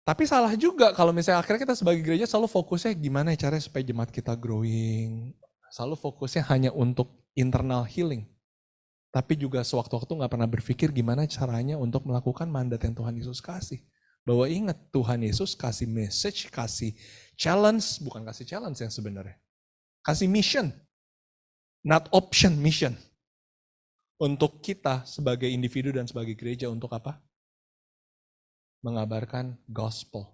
Tapi salah juga kalau misalnya akhirnya kita sebagai gereja selalu fokusnya gimana caranya supaya jemaat kita growing. Selalu fokusnya hanya untuk internal healing. Tapi juga sewaktu-waktu gak pernah berpikir gimana caranya untuk melakukan mandat yang Tuhan Yesus kasih. Bahwa ingat, Tuhan Yesus kasih message, kasih challenge, bukan kasih challenge yang sebenarnya. Kasih mission, not option, mission. Untuk kita sebagai individu dan sebagai gereja untuk apa? Mengabarkan gospel.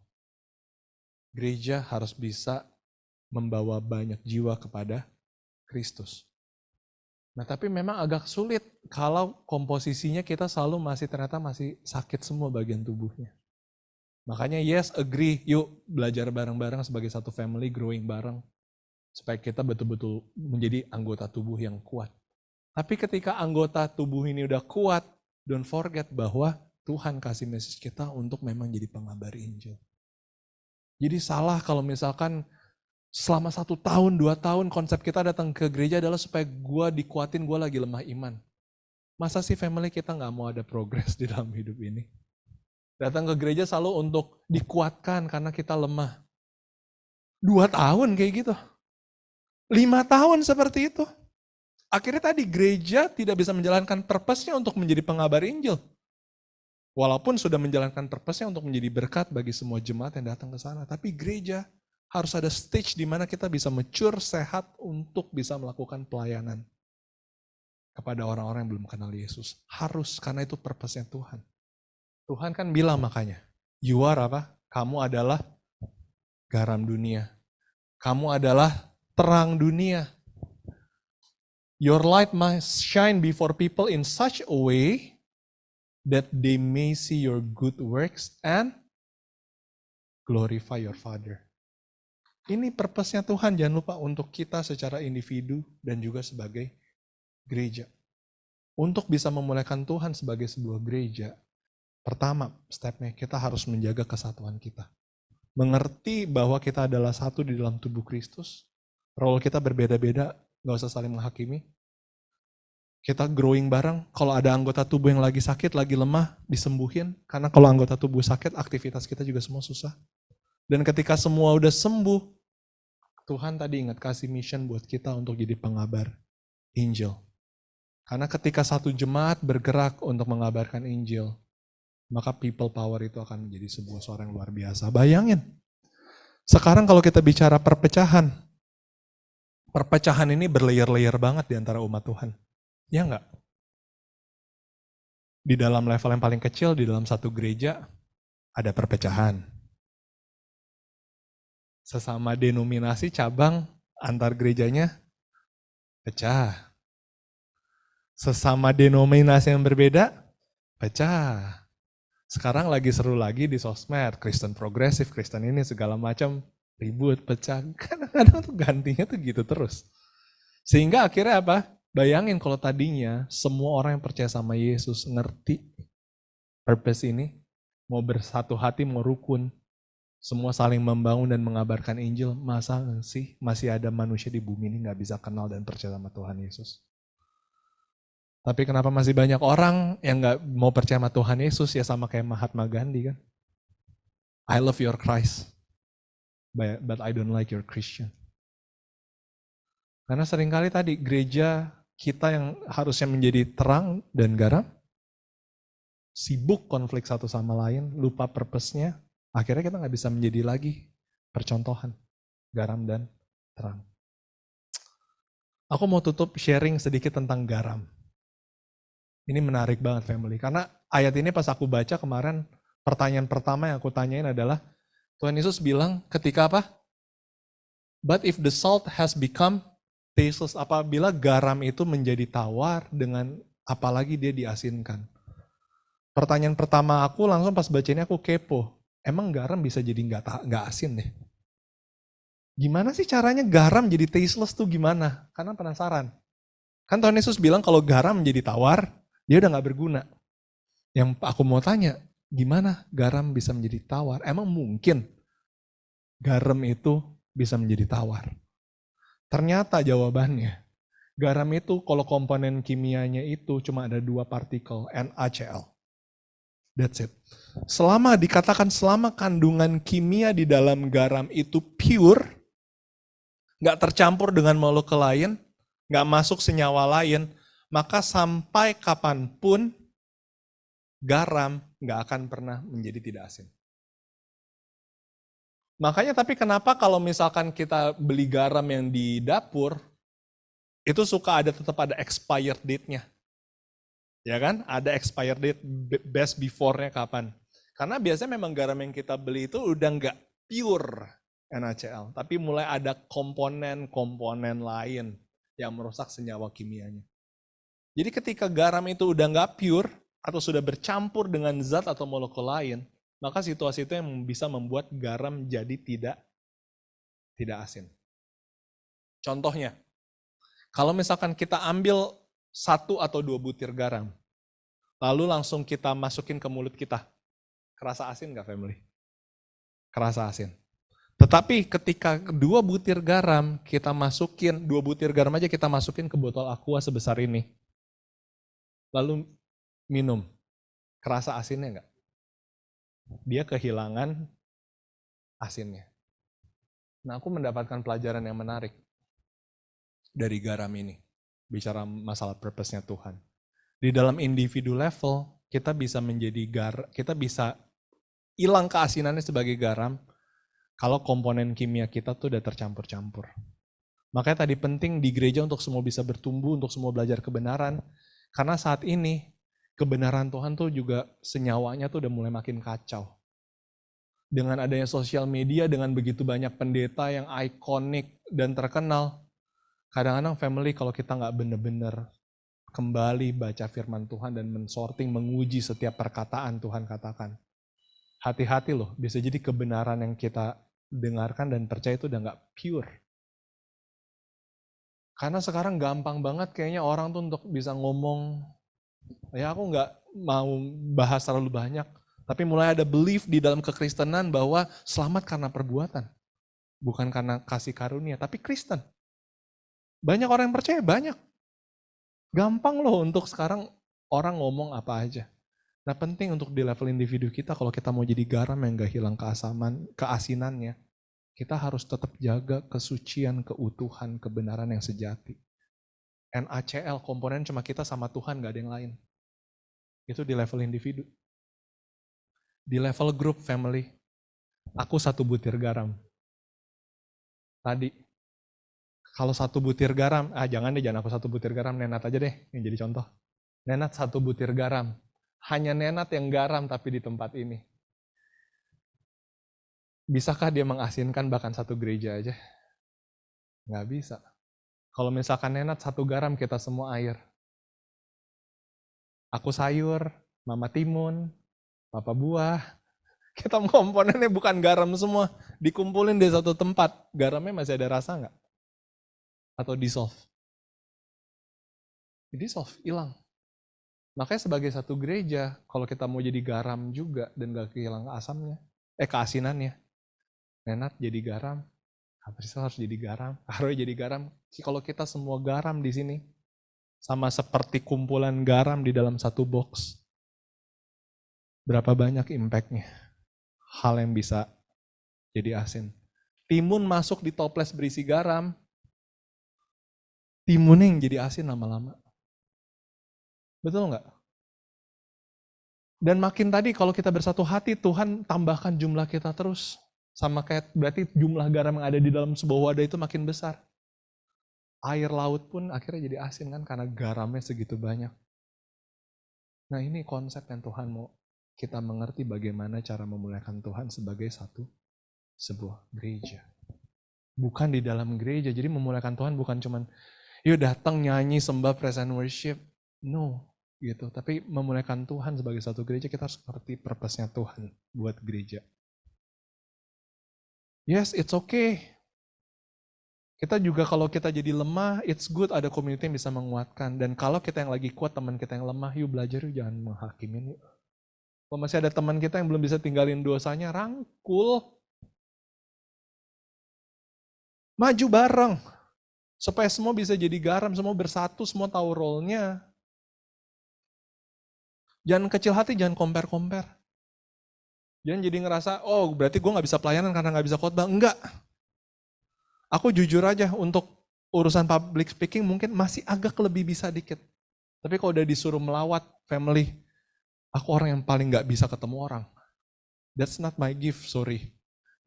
Gereja harus bisa membawa banyak jiwa kepada Kristus. Nah tapi memang agak sulit kalau komposisinya kita selalu ternyata masih sakit semua bagian tubuhnya. Makanya yes, agree, yuk belajar bareng-bareng sebagai satu family, growing bareng. supaya kita betul-betul menjadi anggota tubuh yang kuat. Tapi ketika anggota tubuh ini udah kuat, don't forget bahwa Tuhan kasih message kita untuk memang jadi pengabar Injil. Jadi salah kalau misalkan selama 1 tahun, 2 tahun konsep kita datang ke gereja adalah supaya gue dikuatin, gue lagi lemah iman. Masa sih family kita gak mau ada progres di dalam hidup ini? Datang ke gereja selalu untuk dikuatkan karena kita lemah. 2 tahun kayak gitu. 5 tahun seperti itu. Akhirnya tadi gereja tidak bisa menjalankan purpose-nya untuk menjadi pengabar Injil. Walaupun sudah menjalankan purpose-nya untuk menjadi berkat bagi semua jemaat yang datang ke sana. Tapi gereja harus ada stage di mana kita bisa mature, sehat untuk bisa melakukan pelayanan kepada orang-orang yang belum kenal Yesus. Harus, karena itu purpose-nya Tuhan. Tuhan kan bilang makanya, you are apa? Kamu adalah garam dunia. Kamu adalah terang dunia. Your light must shine before people in such a way that they may see your good works and glorify your Father. Ini purpose-nya Tuhan, jangan lupa untuk kita secara individu dan juga sebagai gereja. Untuk bisa memuliakan Tuhan sebagai sebuah gereja, pertama step-nya kita harus menjaga kesatuan kita. Mengerti bahwa kita adalah satu di dalam tubuh Kristus, role kita berbeda-beda, gak usah saling menghakimi. Kita growing bareng, kalau ada anggota tubuh yang lagi sakit, lagi lemah, disembuhin. Karena kalau anggota tubuh sakit, aktivitas kita juga semua susah. Dan ketika semua udah sembuh, Tuhan tadi ingat kasih mission buat kita untuk jadi pengabar Injil. Karena ketika satu jemaat bergerak untuk mengabarkan Injil, maka people power itu akan menjadi sebuah suara yang luar biasa. Bayangin, sekarang kalau kita bicara perpecahan ini berlayer-layer banget di antara umat Tuhan. Ya enggak? Di dalam level yang paling kecil, di dalam satu gereja, ada perpecahan. Sesama denominasi cabang antar gerejanya pecah. Sesama denominasi yang berbeda, pecah. Sekarang lagi seru lagi di sosmed, Kristen progresif, Kristen ini segala macam, ribut, pecah. Kadang-kadang tuh gantinya tuh gitu terus. Sehingga akhirnya apa? Bayangin kalau tadinya semua orang yang percaya sama Yesus ngerti purpose ini, mau bersatu hati, mau rukun, semua saling membangun dan mengabarkan Injil, masa sih masih ada manusia di bumi ini gak bisa kenal dan percaya sama Tuhan Yesus? Tapi kenapa masih banyak orang yang gak mau percaya sama Tuhan Yesus? Ya sama kayak Mahatma Gandhi kan. I love your Christ, but I don't like your Christian. Karena seringkali tadi gereja kita yang harusnya menjadi terang dan garam, sibuk konflik satu sama lain, lupa purpose-nya, akhirnya kita gak bisa menjadi lagi percontohan garam dan terang. Aku mau tutup sharing sedikit tentang garam. Ini menarik banget family, karena ayat ini pas aku baca kemarin, pertanyaan pertama yang aku tanyain adalah, Tuhan Yesus bilang ketika apa? But if the salt has become tasteless, apabila garam itu menjadi tawar dengan apalagi dia diasinkan. Pertanyaan pertama aku langsung pas baca ini aku kepo, emang garam bisa jadi nggak asin deh? Gimana sih caranya garam jadi tasteless tuh gimana? Karena penasaran. Kan Tuhan Yesus bilang kalau garam menjadi tawar, dia udah gak berguna. Yang aku mau tanya, gimana garam bisa menjadi tawar? Emang mungkin garam itu bisa menjadi tawar? Ternyata jawabannya, garam itu kalau komponen kimianya itu cuma ada 2 partikel, NaCl. That's it. Selama kandungan kimia di dalam garam itu pure, gak tercampur dengan molekul lain, gak masuk senyawa lain, maka sampai kapanpun garam gak akan pernah menjadi tidak asin. Makanya tapi kenapa kalau misalkan kita beli garam yang di dapur, itu suka tetap ada expired date-nya. Ya kan? Ada expired date, best before-nya kapan. Karena biasanya memang garam yang kita beli itu udah gak pure NaCl, tapi mulai ada komponen-komponen lain yang merusak senyawa kimianya. Jadi ketika garam itu udah nggak pure atau sudah bercampur dengan zat atau molekul lain, maka situasi itu yang bisa membuat garam jadi tidak asin. Contohnya, kalau misalkan kita ambil 1 atau 2 butir garam, lalu langsung kita masukin ke mulut kita, kerasa asin nggak family? Kerasa asin. Tetapi ketika 2 butir garam kita masukin, 2 butir garam aja kita masukin ke botol aqua sebesar ini, lalu minum, kerasa asinnya nggak? Dia kehilangan asinnya. Nah, aku mendapatkan pelajaran yang menarik dari garam ini. Bicara masalah purpose-nya Tuhan. Di dalam individu level, kita bisa kita bisa hilang keasinannya sebagai garam kalau komponen kimia kita tuh udah tercampur-campur. Makanya tadi penting di gereja untuk semua bisa bertumbuh, untuk semua belajar kebenaran. Karena saat ini, kebenaran Tuhan tuh juga senyawanya tuh udah mulai makin kacau. Dengan adanya sosial media, dengan begitu banyak pendeta yang ikonik dan terkenal, kadang-kadang family kalau kita nggak bener-bener kembali baca firman Tuhan dan mensorting, menguji setiap perkataan Tuhan katakan. Hati-hati loh, bisa jadi kebenaran yang kita dengarkan dan percaya itu udah nggak pure. Karena sekarang gampang banget kayaknya orang tuh untuk bisa ngomong, ya aku nggak mau bahas terlalu banyak, tapi mulai ada belief di dalam kekristenan bahwa selamat karena perbuatan. Bukan karena kasih karunia, tapi Kristen. Banyak orang yang percaya, banyak. Gampang loh untuk sekarang orang ngomong apa aja. Nah penting untuk di level individu kita, kalau kita mau jadi garam yang gak hilang keasinannya, kita harus tetap jaga kesucian, keutuhan, kebenaran yang sejati. NaCl, komponen cuma kita sama Tuhan, gak ada yang lain. Itu di level individu. Di level group family, aku 1 butir garam. Tadi, kalau 1 butir garam, jangan aku 1 butir garam, Nenat aja deh yang jadi contoh. Nenat 1 butir garam. Hanya Nenat yang garam tapi di tempat ini. Bisakah dia mengasinkan bahkan 1 gereja aja? Nggak bisa. Kalau misalkan Nenat 1 garam, kita semua air. Aku sayur, Mama timun, Papa buah. Kita komponennya bukan garam semua. Dikumpulin di satu tempat. Garamnya masih ada rasa nggak? Atau dissolve? Dissolve, hilang. Makanya sebagai 1 gereja, kalau kita mau jadi garam juga dan gak kehilangan keasinannya. Nenat jadi garam, Aprisel harus jadi garam, Roy jadi garam. Kalau kita semua garam di sini, sama seperti kumpulan garam di dalam 1 box, berapa banyak impact-nya? Hal yang bisa jadi asin. Timun masuk di toples berisi garam, timunnya yang jadi asin lama-lama. Betul nggak? Dan makin tadi kalau kita bersatu hati, Tuhan tambahkan jumlah kita terus. Sama kayak berarti jumlah garam yang ada di dalam sebuah wadah itu makin besar. Air laut pun akhirnya jadi asin kan karena garamnya segitu banyak. Nah ini konsep yang Tuhan mau kita mengerti bagaimana cara memuliakan Tuhan sebagai sebuah gereja. Bukan di dalam gereja, jadi memuliakan Tuhan bukan cuman yuk datang nyanyi sembah praise and worship. No, gitu. Tapi memuliakan Tuhan sebagai 1 gereja, kita harus ngerti purpose-nya Tuhan buat gereja. Yes, it's okay. Kita juga kalau kita jadi lemah, it's good ada community yang bisa menguatkan. Dan kalau kita yang lagi kuat, teman kita yang lemah, yuk belajar yuk, jangan menghakimin yuk. Kalau masih ada teman kita yang belum bisa tinggalin dosanya, rangkul. Maju bareng. Supaya semua bisa jadi garam, semua bersatu, semua tahu role-nya. Jangan kecil hati, jangan compare-compare. Jangan jadi ngerasa, oh berarti gue gak bisa pelayanan karena gak bisa khotbah. Enggak. Aku jujur aja untuk urusan public speaking mungkin masih agak lebih bisa dikit. Tapi kalau udah disuruh melawat family, aku orang yang paling gak bisa ketemu orang. That's not my gift, sorry.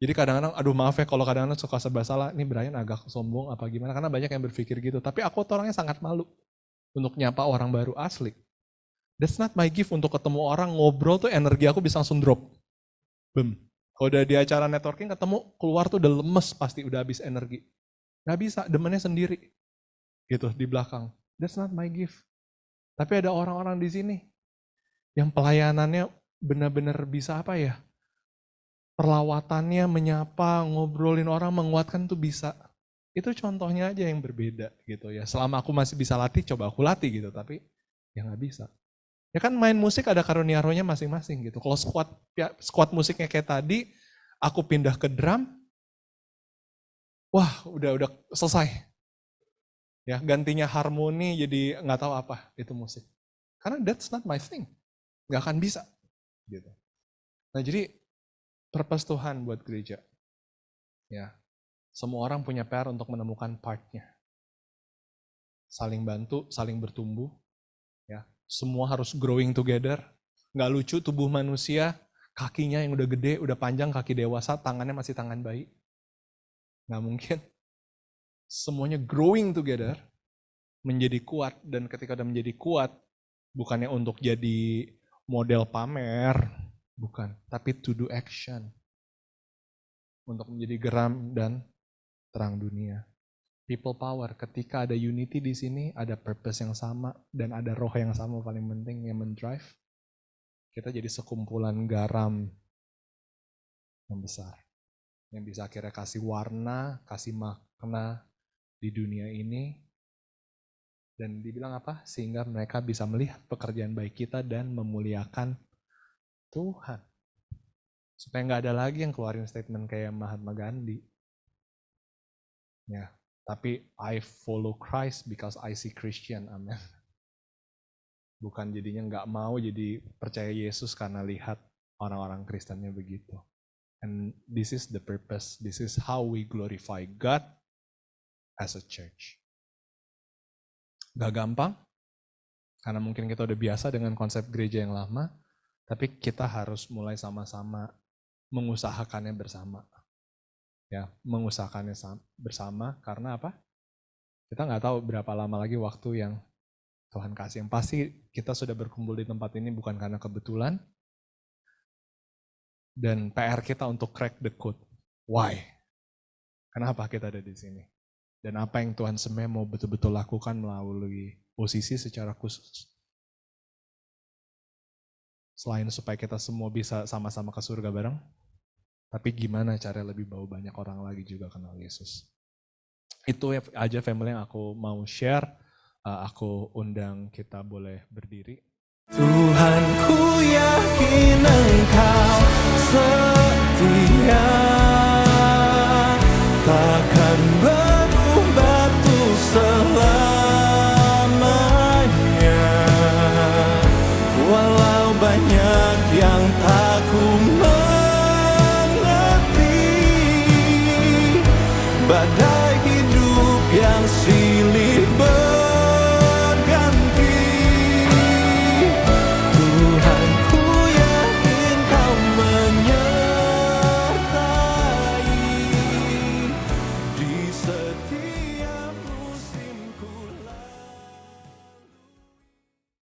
Jadi kadang-kadang, aduh maaf ya kalau kadang-kadang suka serba salah, ini Brian agak sombong apa gimana, karena banyak yang berpikir gitu. Tapi aku tuh orangnya sangat malu untuk nyapa orang baru asli. That's not my gift untuk ketemu orang, ngobrol tuh energi aku bisa langsung drop. Boom. Kalau udah di acara networking ketemu, keluar tuh udah lemes pasti, udah habis energi. Gak bisa, demennya sendiri. Gitu, di belakang. That's not my gift. Tapi ada orang-orang di sini yang pelayanannya benar-benar bisa apa ya? Perlawatannya, menyapa, ngobrolin orang, menguatkan tuh bisa. Itu contohnya aja yang berbeda gitu ya. Selama aku masih bisa latih, coba aku latih gitu. Tapi ya nggak bisa. Ya kan main musik ada karunia-karunia masing-masing gitu. Kalau squad musiknya kayak tadi, aku pindah ke drum, wah udah selesai. Ya gantinya harmoni jadi nggak tahu apa itu musik. Karena that's not my thing. Nggak akan bisa. Gitu. Nah jadi purpose Tuhan buat gereja. Ya, semua orang punya PR untuk menemukan partnya. Saling bantu, saling bertumbuh. Ya, semua harus growing together. Nggak lucu tubuh manusia, kakinya yang udah gede, udah panjang, kaki dewasa, tangannya masih tangan bayi. Nggak mungkin. Semuanya growing together, menjadi kuat. Dan ketika udah menjadi kuat, bukannya untuk jadi model pamer, bukan. Tapi to do action. Untuk menjadi geram dan terang dunia. People power, ketika ada unity di sini, ada purpose yang sama, dan ada roh yang sama paling penting yang mendrive. Kita jadi sekumpulan garam yang besar. Yang bisa akhirnya kasih warna, kasih makna di dunia ini. Dan dibilang apa? Sehingga mereka bisa melihat pekerjaan baik kita dan memuliakan Tuhan. Supaya nggak ada lagi yang keluarin statement kayak Mahatma Gandhi. Ya, tapi I follow Christ because I see Christian, amen. Bukan jadinya nggak mau jadi percaya Yesus karena lihat orang-orang Kristennya begitu. And this is the purpose, this is how we glorify God as a church. Gak gampang, karena mungkin kita udah biasa dengan konsep gereja yang lama, tapi kita harus mulai sama-sama mengusahakannya bersama. Ya, mengusahakannya bersama karena apa? Kita nggak tahu berapa lama lagi waktu yang Tuhan kasih. Yang pasti kita sudah berkumpul di tempat ini bukan karena kebetulan. Dan PR kita untuk crack the code. Why? Kenapa kita ada di sini? Dan apa yang Tuhan sebenarnya mau betul-betul lakukan melalui posisi secara khusus. Selain supaya kita semua bisa sama-sama ke surga bareng, tapi gimana cara lebih bawa banyak orang lagi juga kenal Yesus. Itu aja family yang aku mau share. Aku undang kita boleh berdiri. Tuhan, ku yakin Engkau setia, takkan berubah tuh selamanya. Walau banyak yang tak ku mengerti, badai hidup yang